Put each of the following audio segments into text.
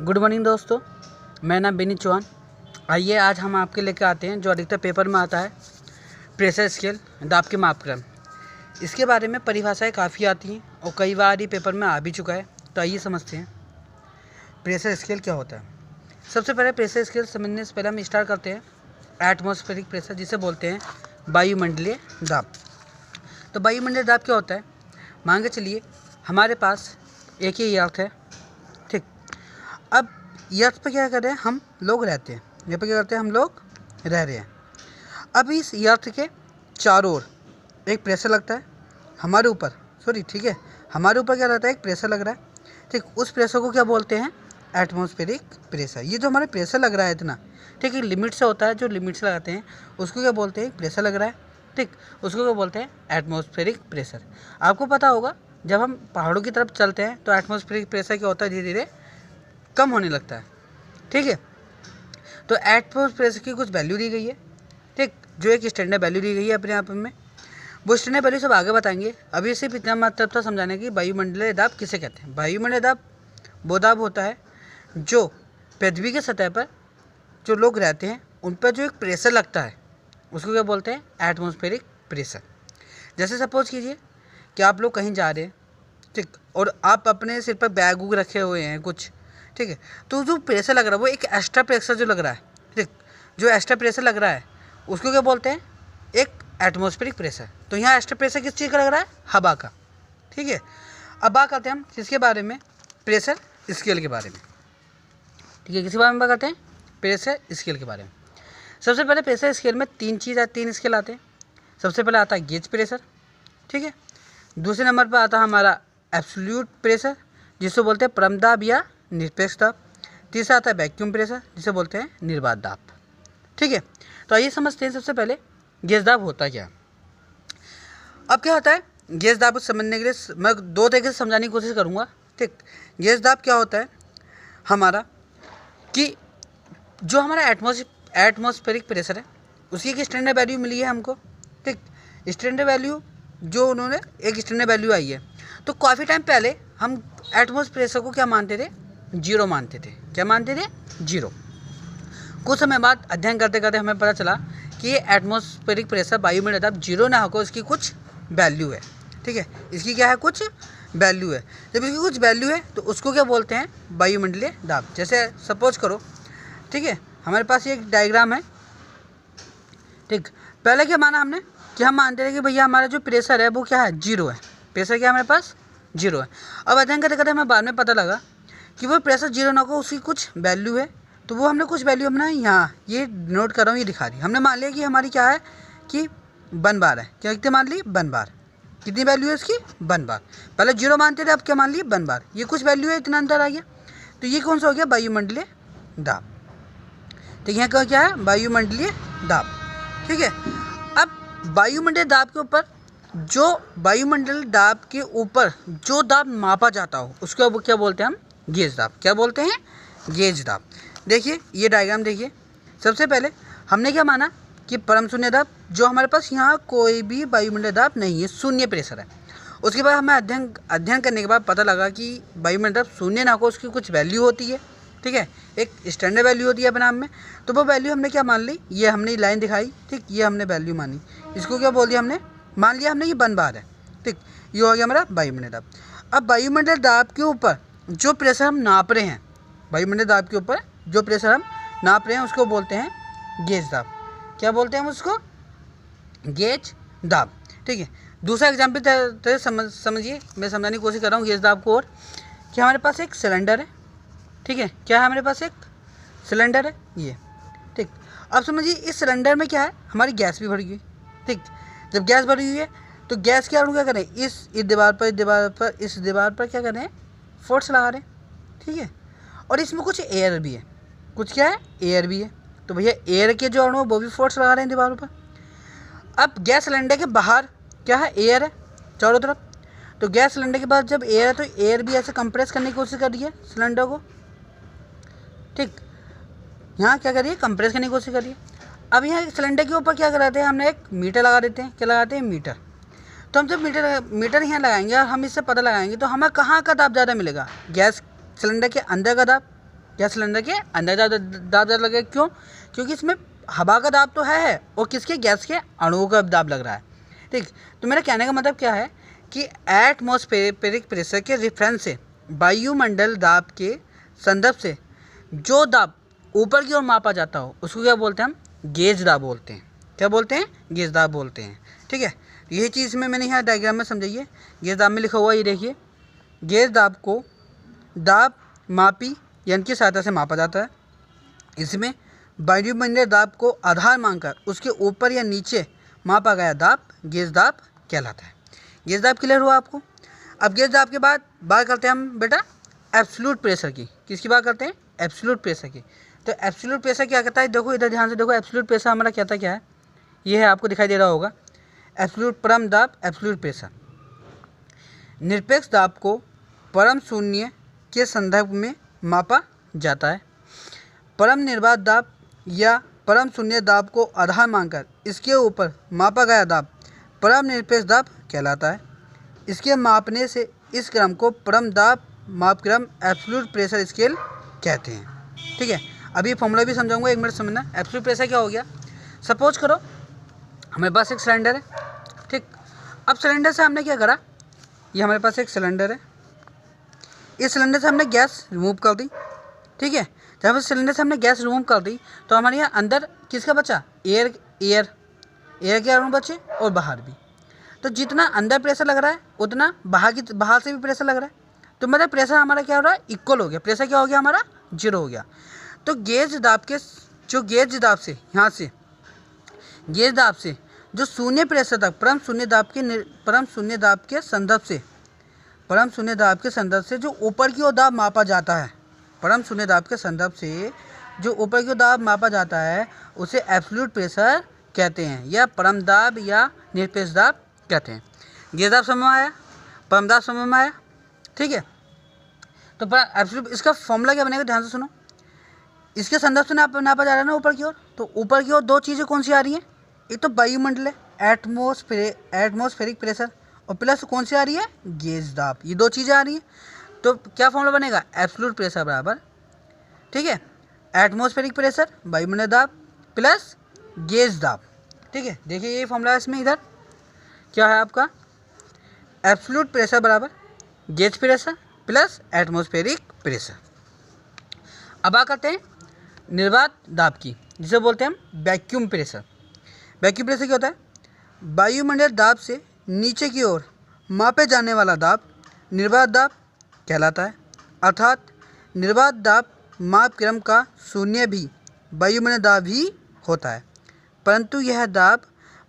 Good morning दोस्तों, मेरा नाम बेनी चौहान। आइए आज हम आपके लेकर आते हैं जो अधिकतर पेपर में आता है, प्रेशर स्केल, दाब के मापक्रम। इसके बारे में परिभाषाएं काफ़ी आती हैं और कई बार ये पेपर में आ भी चुका है। तो आइए समझते हैं प्रेशर स्केल क्या होता है। सबसे पहले प्रेशर स्केल समझने से पहले हम स्टार्ट करते हैं एटमॉस्फेरिक प्रेशर, जिसे बोलते हैं वायुमंडलीय दाब। तो वायुमंडलीय दाब क्या होता है? मान के चलिए हमारे पास एक ही अर्थ है, ठीक। अब अर्थ पे क्या कर रहे हैं, हम लोग रहते हैं। यहाँ पे क्या करते हैं, हम लोग रह रहे हैं। अब इस अर्थ के चारों ओर एक प्रेशर लगता है हमारे ऊपर, ठीक है, हमारे ऊपर क्या रहता है, एक प्रेशर लग रहा है, ठीक। उस प्रेशर को क्या बोलते हैं, एटमॉस्फेरिक प्रेशर। ये जो हमारे प्रेशर लग रहा है इतना, ठीक है, लिमिट से होता है, जो लिमिट से लगाते हैं उसको क्या बोलते हैं, प्रेशर लग रहा है, ठीक, उसको क्या बोलते हैं, एटमॉस्फेरिक प्रेशर। आपको पता होगा जब हम पहाड़ों की तरफ चलते हैं तो एटमॉस्फेरिक प्रेशर क्या होता है, धीरे धीरे कम होने लगता है, ठीक है। तो एटमॉस्फेरिक प्रेशर की कुछ वैल्यू दी गई है, ठीक, जो एक स्टैंडर्ड वैल्यू दी गई है अपने आप में। वो स्टैंडर्ड वैल्यू सब आगे बताएंगे। अभी सिर्फ इतना मतलब था समझाने की वायुमंडलीय दाब किसे कहते हैं। वायुमंडलीय दाब वो दाब होता है जो पृथ्वी के सतह पर जो लोग रहते हैं उन पर जो एक प्रेशर लगता है उसको क्या बोलते हैं, एटमॉस्फेरिक प्रेशर। जैसे सपोज कीजिए कि आप लोग कहीं जा रहे हैं, ठीक, और आप अपने सिर पर बैग वूग रखे हुए हैं कुछ, ठीक है, तो जो प्रेशर लग रहा है वो एक एक्स्ट्रा प्रेशर जो लग रहा है, ठीक, जो एक्स्ट्रा प्रेशर लग रहा है उसको क्या बोलते हैं, एक एटमॉस्फेरिक प्रेशर। तो यहाँ एक्स्ट्रा प्रेशर किस चीज़ का लग रहा है, हवा का, ठीक है। अब बात करते हैं हम किसके बारे में, प्रेशर स्केल के बारे में, ठीक है। किसी बारे में बात करते हैं, प्रेशर स्केल के बारे में। सबसे पहले प्रेशर स्केल में तीन स्केल आते हैं। सबसे पहले आता है गेज प्रेशर, ठीक है। दूसरे नंबर पर आता है हमारा एब्सोल्यूट प्रेशर, जिसको बोलते हैं परम दाब या निरपेक्ष दाब। तीसरा आता है वैक्यूम प्रेशर, जिसे बोलते हैं निर्वात दाब, ठीक है। तो आइए समझते हैं सबसे पहले गेज दाब होता क्या है। अब क्या होता है गेज दाब को समझने के लिए मैं दो तरीके से समझाने की कोशिश करूँगा, ठीक। गेज दाब क्या होता है हमारा, कि जो हमारा एटमॉस्फेरिक प्रेशर है उसकी एक स्टैंडर्ड वैल्यू मिली है हमको, ठीक। स्टैंडर्ड वैल्यू जो उन्होंने एक स्टैंडर्ड वैल्यू आई है, तो काफ़ी टाइम पहले हम एटमॉस्फेरिक प्रेशर को क्या मानते थे, जीरो मानते थे। क्या मानते थे, जीरो। कुछ समय बाद अध्ययन करते करते हमें पता चला कि ये एटमॉस्फेरिक प्रेशर वायुमंडलीय दाब जीरो ना होकर इसकी कुछ वैल्यू है, ठीक है। इसकी क्या है, कुछ वैल्यू है। जब इसकी कुछ वैल्यू है तो उसको क्या बोलते हैं, वायुमंडलीय दाब। जैसे सपोज करो, ठीक है, हमारे पास एक डायग्राम है, ठीक। पहले क्या माना हमने कि हम मानते थे कि भैया हमारा जो प्रेशर है वो क्या है, जीरो है। प्रेशर क्या हमारे पास, जीरो है। अब अध्ययन करते करते हमें बाद में पता लगा कि वो प्रेशर जीरो ना हो, उसकी कुछ वैल्यू है। तो वो हमने कुछ वैल्यू अपना यहाँ ये नोट कर रहा हूँ, ये दिखा दी। हमने मान लिया कि हमारी क्या है, कि 1 बार है। क्या कितने मान ली, 1 बार। कितनी वैल्यू है इसकी, 1 बार। पहले जीरो मानते थे, अब क्या मान लिए, 1 बार। ये कुछ वैल्यू है, इतना अंतर आ गया। तो ये कौन सा हो गया, वायुमंडलीय दाब। तो यहाँ क्या है, वायुमंडलीय दाब, ठीक है। अब वायुमंडलीय दाब के ऊपर जो वायुमंडल दाब के ऊपर जो दाब मापा जाता हो उसको क्या बोलते हैं हम, गेज दाब। क्या बोलते हैं, गेज दाब। देखिए ये डायग्राम देखिए। सबसे पहले हमने क्या माना कि परम शून्य दाब, जो हमारे पास यहाँ कोई भी वायुमंडलीय दाब नहीं है, शून्य प्रेशर है। उसके बाद हमें अध्ययन करने के बाद पता लगा कि वायुमंडलीय दाब शून्य ना हो, उसकी कुछ वैल्यू होती है, ठीक है, एक स्टैंडर्ड वैल्यू होती है अपने आप में। तो वो वैल्यू हमने क्या मान ली, ये हमने लाइन दिखाई, ठीक, ये हमने वैल्यू मानी। इसको क्या बोल दिया हमने, मान लिया हमने ये 1 बार है, ठीक। ये हो गया हमारा वायुमंडलीय दाब। अब वायुमंडलीय दाब के ऊपर जो प्रेशर हम नाप रहे हैं, वायुमंडलीय दाब के ऊपर जो प्रेशर हम नाप रहे हैं उसको बोलते हैं गेज दाब। क्या बोलते हैं हम उसको, गेज दाब, ठीक है। दूसरा एग्जाम्पल समझिए, मैं समझाने की कोशिश कर रहा हूँ गेज दाब को। और कि हमारे पास एक सिलेंडर है, ठीक है, क्या है हमारे पास एक सिलेंडर है ये, ठीक। अब समझिए इस सिलेंडर में क्या है, हमारी गैस भी भरी हुई, ठीक। जब गैस भरी हुई है तो गैस के क्या करें, इस दीवार पर इस दीवार पर क्या करें, फोर्स लगा रहे हैं, ठीक है। और इसमें कुछ एयर भी है, कुछ क्या है, एयर भी है। तो भैया एयर के जो अणु वो भी फोर्स लगा रहे हैं दीवारों पर। अब गैस सिलेंडर के बाहर क्या है, एयर है चारों तरफ। तो गैस सिलेंडर के बाद जब एयर है तो एयर भी ऐसे कंप्रेस करने की कोशिश कर रही है सिलेंडर को, ठीक। यहाँ क्या करिए, कंप्रेस करने की कोशिश करिए। अब यहाँ सिलेंडर के ऊपर क्या कराते हैं, हमने एक मीटर लगा देते हैं। क्या लगाते हैं, मीटर। तो हम जब मीटर यहाँ लगाएंगे और हम इससे पता लगाएंगे तो हमें कहाँ का दाब ज़्यादा मिलेगा, गैस सिलेंडर के अंदर का दाब गैस सिलेंडर के अंदर दाब ज़्यादा लग रहा है। क्यों? क्योंकि इसमें हवा का दाब तो है और किसके, गैस के अणुओं का दाब लग रहा है। ठीक, तो मेरा कहने का मतलब क्या है कि एटमॉस्फेरिक प्रेशर के रेफरेंस से, वायुमंडल दाब के संदर्भ से जो दाब ऊपर की ओर मापा जाता हो उसको क्या बोलते हैं हम, गेज दाब बोलते हैं। क्या बोलते हैं? गेज दाब बोलते हैं। ठीक है, यही चीज़ में मैंने यहाँ डायग्राम में समझाइए। गेज दाब में लिखा हुआ ये देखिए, गेज दाब को दाब मापी यंत्र की सहायता से मापा जाता है। इसमें वायुमंडलीय दाब को आधार मानकर उसके ऊपर या नीचे मापा गया दाब गेज दाब कहलाता है। गेज दाब क्लियर हुआ आपको? अब गेज दाब के बाद बात करते हैं हम बेटा एब्सोल्यूट प्रेशर की। किसकी बात करते हैं? एब्सोल्यूट प्रेशर की। तो एब्सोल्यूट प्रेशर क्या कहता है? देखो इधर ध्यान से देखो, एब्सोल्यूट प्रेशर हमारा कहता क्या है, ये है, आपको दिखाई दे रहा होगा, एब्सोल्यूट परम दाब, एब्सोल्यूट प्रेशर। निरपेक्ष दाब को परम शून्य के संदर्भ में मापा जाता है। परम निर्वात दाब या परम शून्य दाब को आधार मानकर इसके ऊपर मापा गया दाब परम निरपेक्ष दाब कहलाता है। इसके मापने से इस क्रम को परम दाब माप क्रम एब्सोल्यूट प्रेशर स्केल कहते हैं। ठीक है, अभी फॉर्मूला भी समझाऊंगा, 1 मिनट समझना। एब्सोल्यूट प्रेशर क्या हो गया? सपोज करो हमारे पास एक सिलेंडर है। ठीक, अब सिलेंडर से हमने क्या करा, ये हमारे पास एक सिलेंडर है, इस सिलेंडर से हमने गैस रिमूव कर दी। ठीक है, जब इस सिलेंडर से हमने गैस रिमूव कर दी तो हमारे यहाँ अंदर किसका बचा, एयर के अणु बचे और बाहर भी। तो जितना अंदर प्रेशर लग रहा है उतना बाहर से भी प्रेशर लग रहा है। तो मतलब प्रेशर हमारा क्या हो रहा है, इक्वल हो गया। प्रेशर क्या हो गया हमारा, 0 हो गया। तो गेज दाब से यहाँ से गेज दाब से जो शून्य प्रेशर तक परम शून्य दाब के संदर्भ से जो ऊपर की ओर दाब मापा जाता है, परम शून्य दाब के संदर्भ से जो ऊपर की ओर दाब मापा जाता है उसे एब्सोल्यूट प्रेशर कहते हैं, या परम दाब या निरपेक्ष दाब कहते हैं। गेज दाब समझ में आया, परम दाब समझ में आया। ठीक है, तो एब्सोल्यूट इसका फॉर्मूला क्या बनेगा, ध्यान से सुनो। इसके संदर्भ से नापा जा रहा है ना ऊपर की ओर, तो ऊपर की ओर 2 चीज़ें कौन सी आ रही हैं, एक तो वायुमंडल है, एटमॉस्फेरिक प्रेशर, और प्लस कौन सी आ रही है, गेज दाब। ये 2 चीज़ें आ रही हैं, तो क्या फॉर्मूला बनेगा, एब्सोल्यूट प्रेशर बराबर, ठीक है, एटमॉस्फेरिक प्रेशर वायुमंडल दाब प्लस गेज दाब। ठीक है, देखिए ये फॉर्मूला है इसमें, इधर क्या है आपका, एब्सोल्यूट प्रेशर बराबर gauge pressure plus atmospheric pressure. अब आ करते हैं निर्वात दाब की, जिसे बोलते हैं हम वैक्यूम प्रेशर। वैक्यूम प्रेशर क्या होता है, वायुमंडल दाब से नीचे की ओर मापे जाने वाला दाब निर्वात दाब कहलाता है। अर्थात निर्वात दाब माप क्रम का शून्य भी वायुमंडल दाब ही होता है, परंतु यह दाब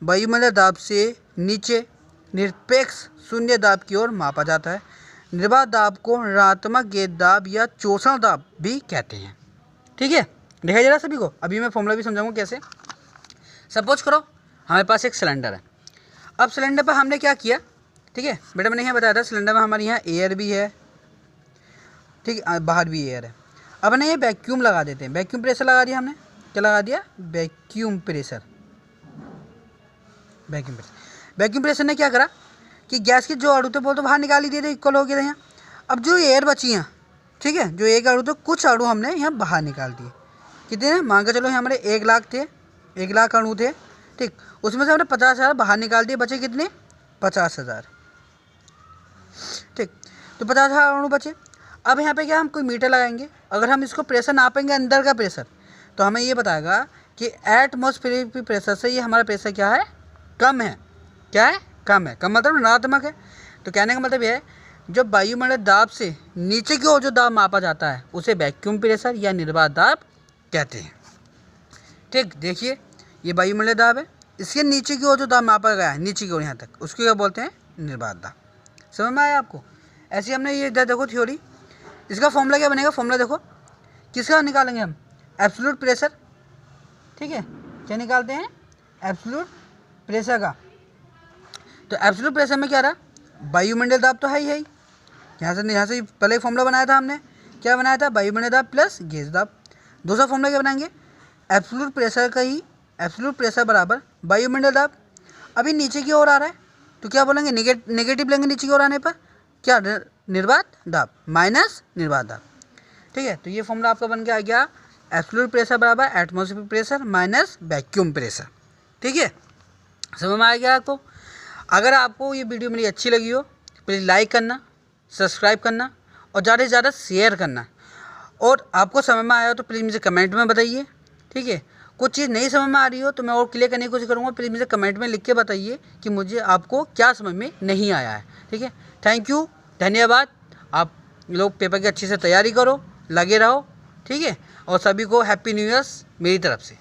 वायुमंडल दाब से नीचे निरपेक्ष शून्य दाब की ओर मापा जाता है। निर्वात दाब को ऋणात्मक गेज दाब या चोषण दाब भी कहते हैं। ठीक है, देखा जरा सभी को। अभी मैं फॉर्मूला भी समझाऊंगा कैसे। सपोज करो हमारे पास एक सिलेंडर है। अब सिलेंडर पर हमने क्या किया, ठीक है बेटा, मैंने यहाँ बताया था सिलेंडर में हमारे यहाँ एयर भी है, ठीक है, बाहर भी एयर है। अब ना ये वैक्यूम लगा देते हैं, वैक्यूम प्रेशर लगा दिया हमने, क्या लगा दिया, वैक्यूम प्रेशर। वैक्यूम प्रेशर ने क्या करा कि गैस के जो अणु थे वो तो बाहर निकाल ही दिए थे, इक्वल हो गए थे यहाँ। अब जो एयर बची हैं, ठीक है, जो एक अणु थे, कुछ अणु हमने यहाँ बाहर निकाल दिए। कितने, मान के चलो यहाँ हमारे 1 लाख थे, 1 लाख अणु थे, ठीक, उसमें से हमने 50,000 बाहर निकाल दिए, बचे कितने, 50,000। ठीक, तो 50,000 अणु बचे। अब यहाँ पे क्या हम कोई मीटर लगाएंगे, अगर हम इसको प्रेशर नापेंगे अंदर का प्रेशर, तो हमें ये बताएगा कि एटमॉस्फेरिक प्रेशर से ये हमारा प्रेशर क्या है, कम है। क्या है, कम है। कम मतलब ऋणात्मक है। तो कहने का मतलब ये है, जो वायुमंडल दाब से नीचे की ओर जो दाब मापा जाता है उसे वैक्यूम प्रेशर या निर्वात दाब कहते हैं। ठीक, देखिए ये वायुमंडल दाब है, इसके नीचे की ओर जो दाब मापा गया है, नीचे की ओर यहाँ तक, उसको क्या बोलते हैं, निर्वात दाब। समझ में आया आपको? ऐसे हमने ये देखो थ्योरी, इसका फॉर्मूला क्या बनेगा, फॉर्मूला देखो, किसका निकालेंगे हम, एब्सोल्यूट प्रेशर। ठीक है, क्या निकालते हैं, एब्सोल्यूट प्रेशर का। तो एब्सोल्यूट प्रेशर में क्या रहा, वायुमंडल दाब तो है ही, यहाँ से पहले फॉर्मूला बनाया था हमने, क्या बनाया था, वायुमंडल दाब प्लस गेज दाब। दूसरा फॉर्मूला क्या बनाएंगे, एब्सोल्यूट प्रेशर का ही, एब्सोल्यूट प्रेशर बराबर वायुमंडल दाब। अभी नीचे की ओर आ रहा है तो क्या बोलेंगे, नेगेटिव लेंगे नीचे की ओर आने पर, क्या, निर्वात दाब माइनस निर्वात दाब। ठीक है। तो ये फॉर्मूला आपका बन के आ गया, एब्सोल्यूट प्रेशर बराबर atmospheric pressure minus vacuum pressure. ठीक है, समझ में आ गया आपको। अगर आपको ये वीडियो मेरी अच्छी लगी हो प्लीज़ लाइक करना, सब्सक्राइब करना और ज़्यादा से ज़्यादा शेयर करना। और आपको समझ में आया हो तो प्लीज़ मुझे कमेंट में बताइए। ठीक है, कुछ चीज़ नहीं समझ में आ रही हो तो मैं और क्लियर करने की कोशिश करूँगा, प्लीज़ मुझे कमेंट में लिख के बताइए कि मुझे आपको क्या समझ में नहीं आया है। ठीक है, थैंक यू, धन्यवाद। आप लोग पेपर की अच्छे से तैयारी करो, लगे रहो। ठीक है, और सभी को हैप्पी न्यू ईयर्स मेरी तरफ से।